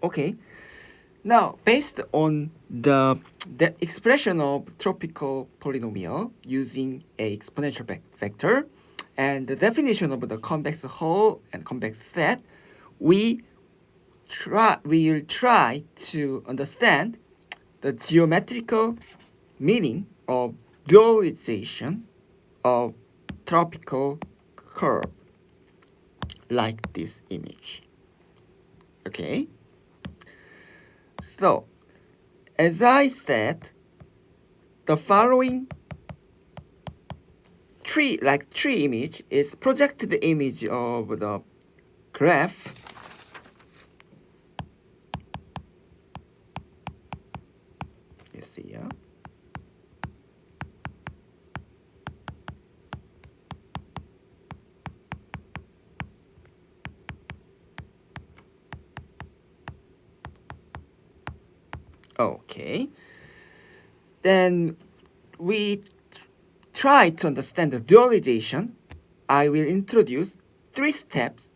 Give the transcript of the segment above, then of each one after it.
Okay. Now, based on the expression of tropical polynomial using a exponential vector and the definition of the convex whole and convex set, we will try to understand the geometrical meaning of dualization of tropical curve, like this image. Okay? So, as I said, the following tree image is projected image of the graph. You see, yeah? Okay. Then we try to understand the dualization. I will introduce 3 steps.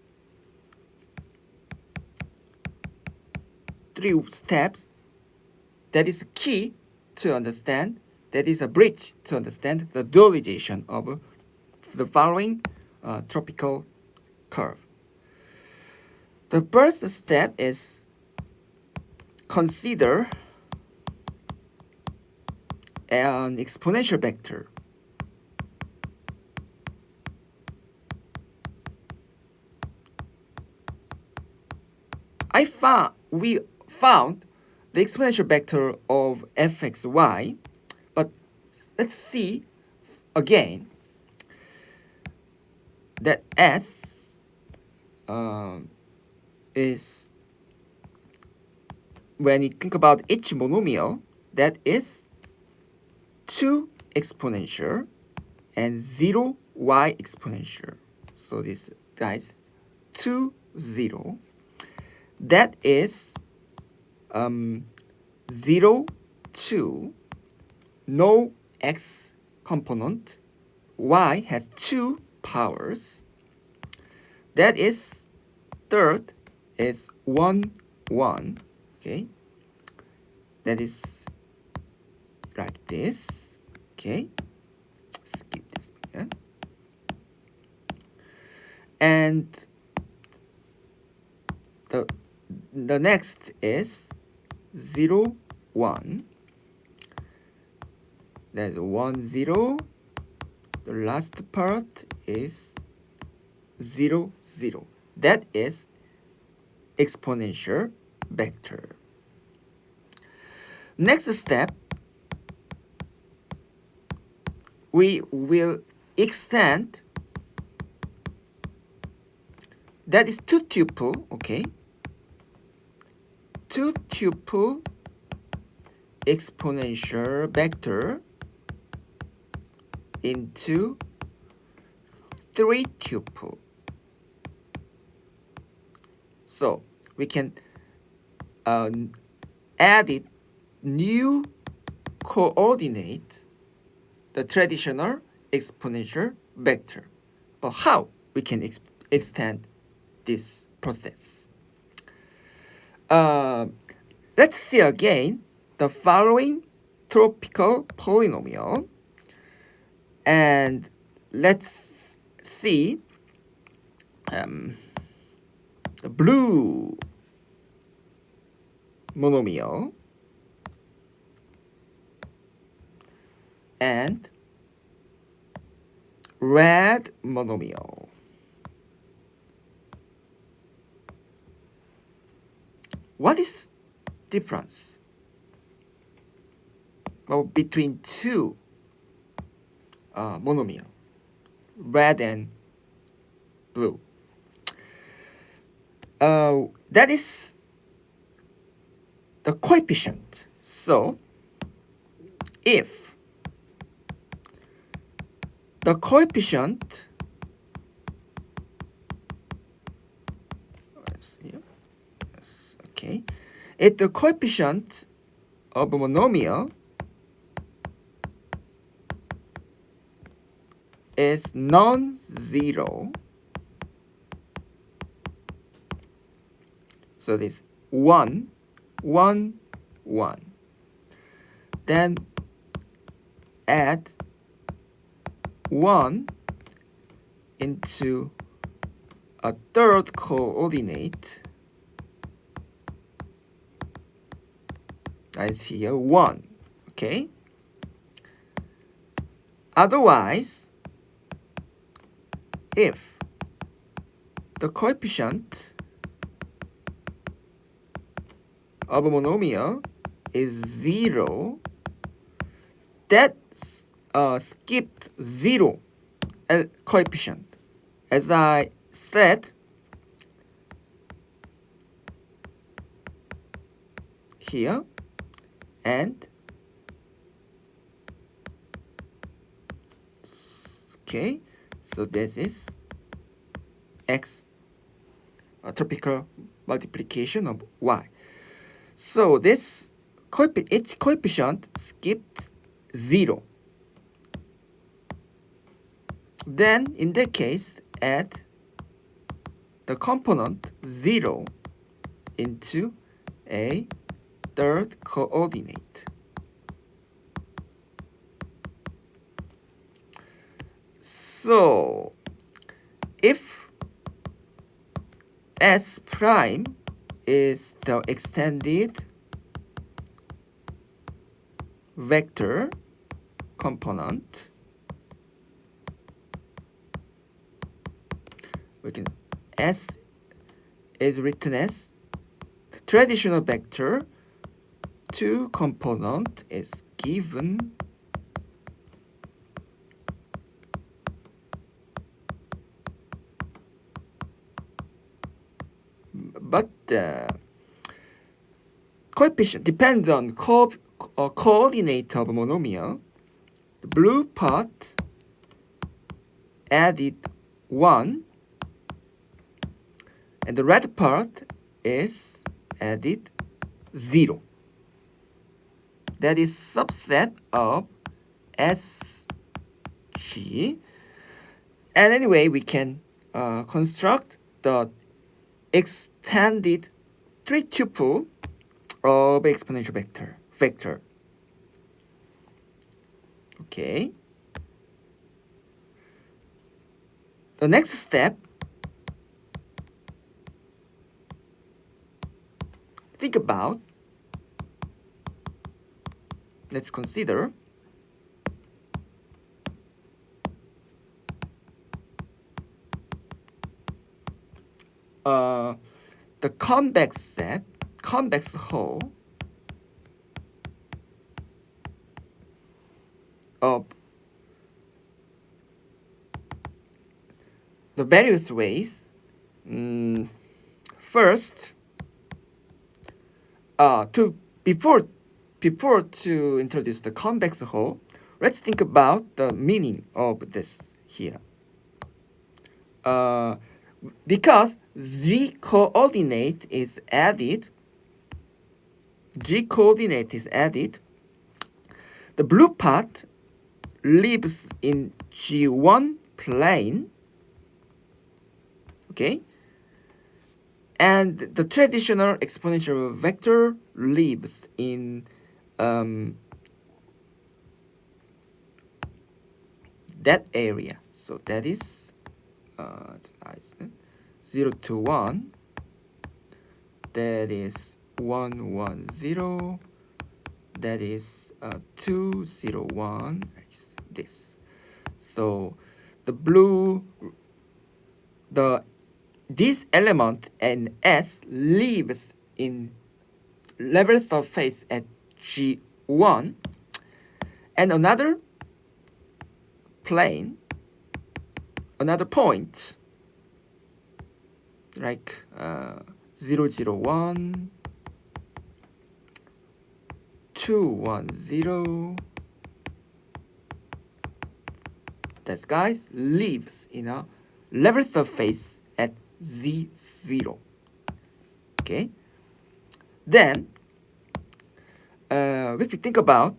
3 steps that is key to understand, that is a bridge to understand the dualization of the following tropical curve. The first step is consider an exponential vector. We found the exponential vector of fxy, but let's see again that S is, when you think about each monomial, that is 2 exponential and 0 y exponential. So this guys 2, 0. That is 0, 2, no x component. Y has 2 powers. That is, third is 1, 1. Okay. That is like this. Okay. Skip this here. And the next is 0, 1. That's 1, 0. The last part is 0, 0. That is exponential vector. Next step, we will extend, that is 2 tuple, okay? 2 tuple exponential vector into 3 tuple. So we can add it new coordinate, the traditional exponential vector. But how we can extend this process? Let's see again the following tropical polynomial, and let's see the blue monomial and red monomial. What is difference? Well, between 2 monomial, red and blue. That is the coefficient. So if the coefficient, okay, if the coefficient of a monomial is non-zero, so this 1, 1, 1. Then add 1 into a third coordinate. That is here 1. Okay? Otherwise, if the coefficient of a monomial is 0, that skipped 0 coefficient. As I said, here, and okay, so this is x, a tropical multiplication of y. So this each coefficient skipped 0. Then in that case, add the component 0 into a third coordinate. So if S prime is the extended vector component, we can S is written as the traditional vector. 2 component is given but the coefficient depends on coordinate of monomial. The blue part added 1 and the red part is added 0. That is subset of SG. And anyway, we can construct the extended 3-tuple of exponential vector. Okay. The next step, think about, let's consider the convex hull of the various ways. First, before to introduce the convex hull, let's think about the meaning of this here. Because z coordinate is added, the blue part lives in G1 plane, okay? And the traditional exponential vector lives in that area. So that is 0 to 1. That is 1, 1, 0. That is 2, 0, 1. This. So this element and S lives in level surface at G1, and another plane, another point, like 0, 0, 1, 2, 1, 0. This guy lives in a level surface at Z0. Okay. Then, if you think about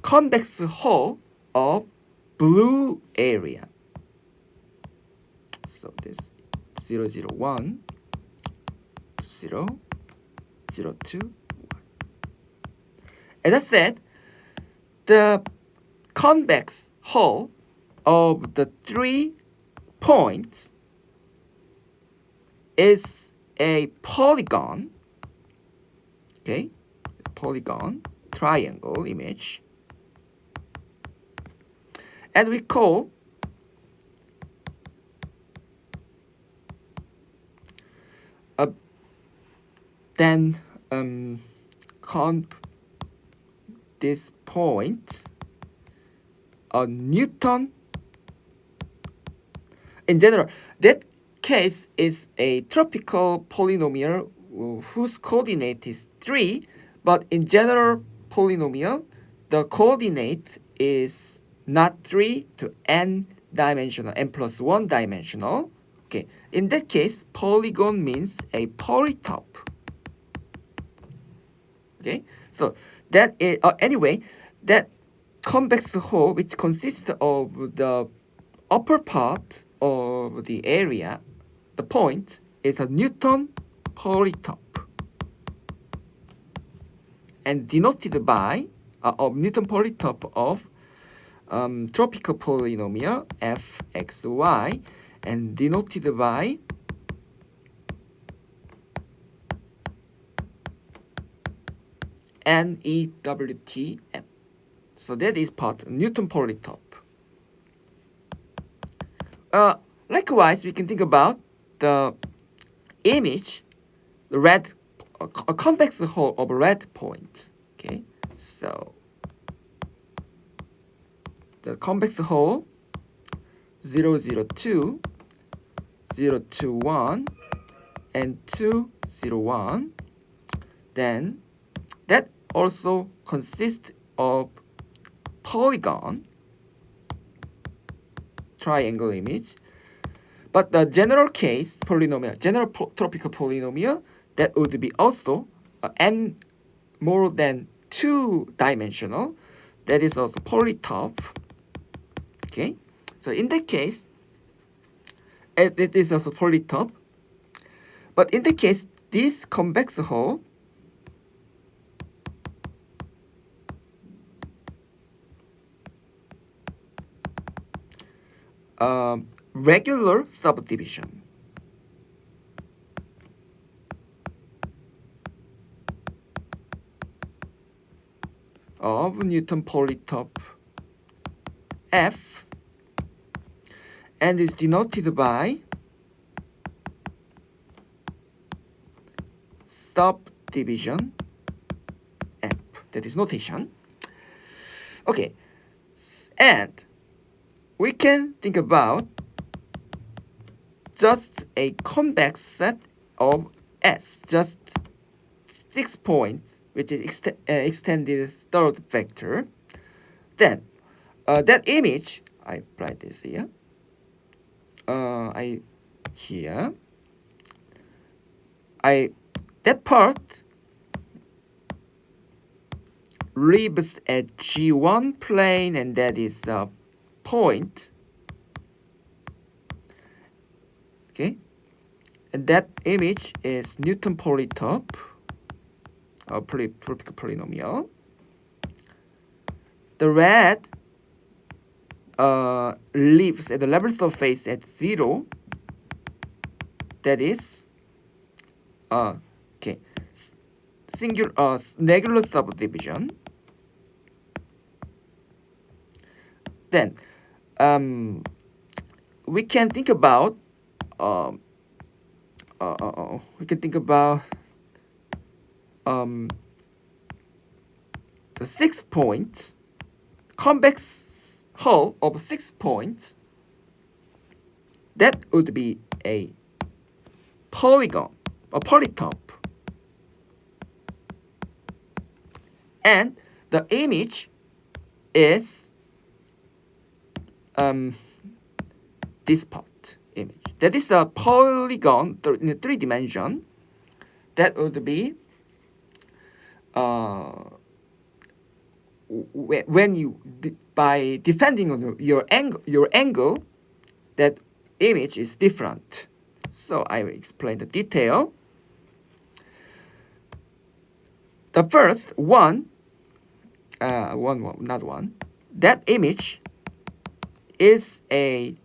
convex hull of blue area, so this 0, 0, 1, 0, 0, 2, 1. As I said, the convex hull of the 3 points is a polygon, okay, polygon, triangle image, and we call then this point a Newton. In general, that case is a tropical polynomial whose coordinate is 3, but in general polynomial, the coordinate is not 3 to n dimensional, n plus 1 dimensional. Okay, in that case, polygon means a polytope. Okay, so that is, anyway, that convex hull, which consists of the upper part of the area, the point, is a Newton polytope, and denoted by a Newton polytope of tropical polynomial fxy, and denoted by NEWTM. So that is part Newton polytope. Likewise, we can think about the image, the red, a convex hull of a red point. Okay, so the convex hull 0, 0, 2, 0, 2, 1, and 2, 0, 1. Then that also consists of polygon, triangle image, but the general case polynomial, general tropical polynomial, that would be also n more than 2 dimensional, that is also polytope. Okay, so in that case, it is also polytope, but in the case, this convex hull regular subdivision of Newton polytope F, and is denoted by subdivision F. That is notation. Okay, and we can think about just a convex set of S, just 6 points, which is extended third vector. Then that image, I write this here. That part lives at G1 plane, and that is a point. Okay, and that image is Newton polytope, tropical polynomial. The red lives at the level surface at 0. That is okay, singular regular subdivision. Then we can think about the 6 points, convex hull of 6 points. That would be a polygon, a polytope, and the image is this part image. That is a polygon in 3 dimension. That would be when you by depending on your angle, that image is different. So I will explain the detail. the first one, not one, that image is a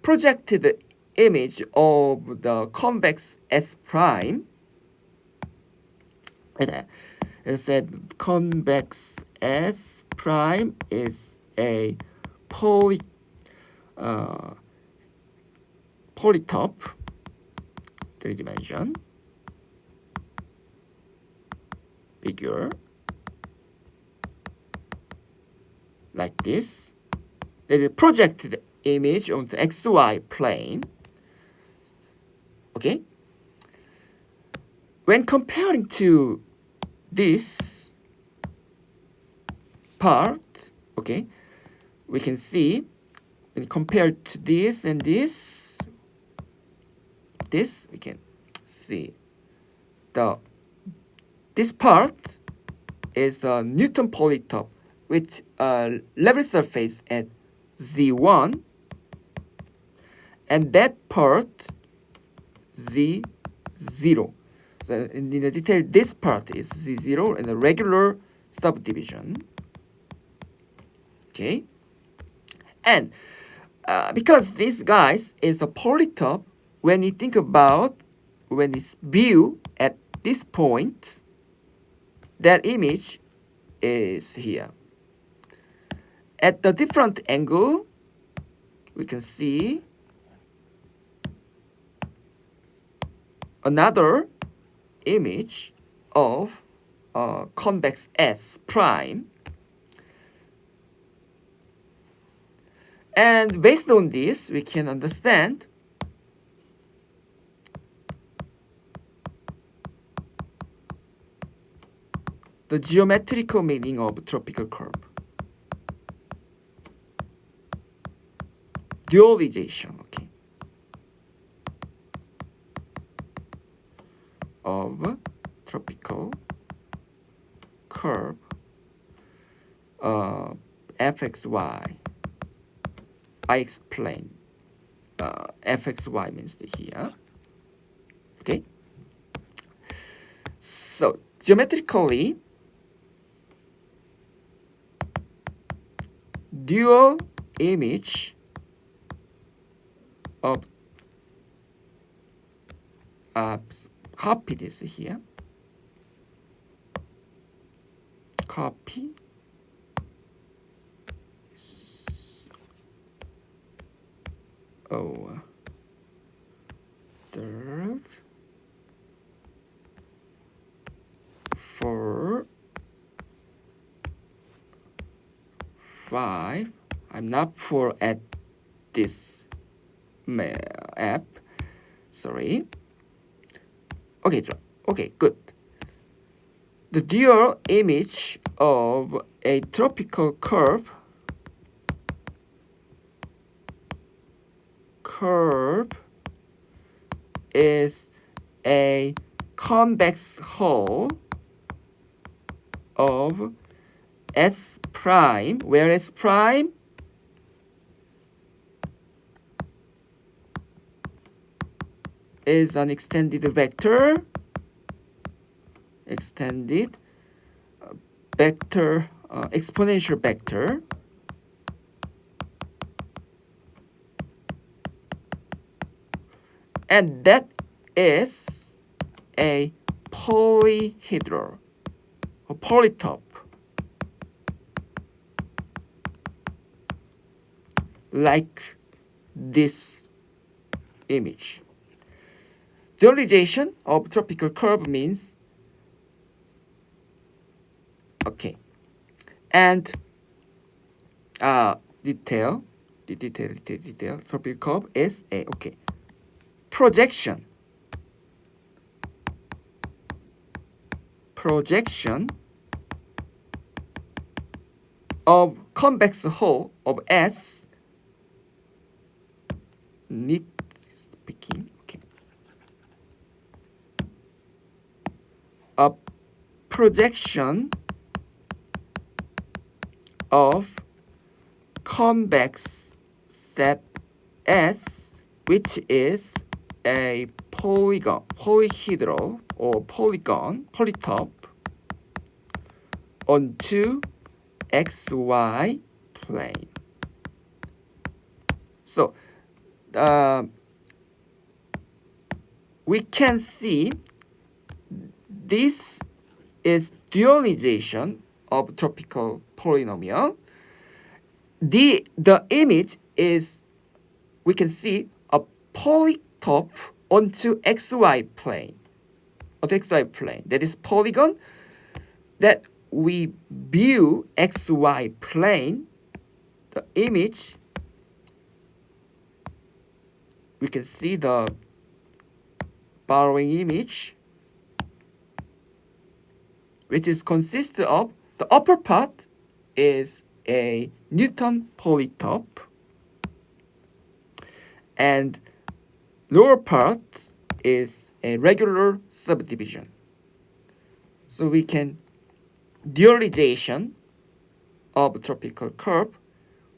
projected image of the convex S prime. It said convex S prime is a polytope, 3-dimension figure like this. There's a projected image on the XY plane. Okay. When comparing to this part, okay, we can see when compared to this and this, we can see this part is a Newton polytope with a level surface at Z1, and that part Z0. So in the detail, this part is Z0 and a regular subdivision. Okay, and because this guys is a polytope, when you think about when it's viewed at this point, that image is here. At the different angle, we can see another image of convex S prime. And based on this, we can understand the geometrical meaning of tropical curve. Dualization, okay, of tropical curve fxy. I explain fxy means here. Okay, so geometrically, dual image of copy this here. Copy third 4 5. I'm not for at this app. Sorry. Okay, good. The dual image of a tropical curve is a convex hull of S prime, where S prime is an extended vector, exponential vector, and that is a polyhedral, a polytope, like this image. Dualization of tropical curve means, okay, and detail, tropical curve is a, okay, projection of convex hull of S, need speaking, okay, a projection of convex set S, which is a polyhedral or polytope onto xy plane. So we can see this is dualization of tropical polynomial. The image is, we can see a polytope onto xy plane. That is polygon that we view xy plane. The image, we can see the following image, which is consist of the upper part is a Newton polytope and lower part is a regular subdivision. So we can dualization of tropical curve,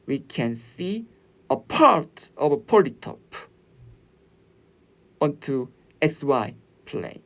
we can see a part of a polytope onto xy plane.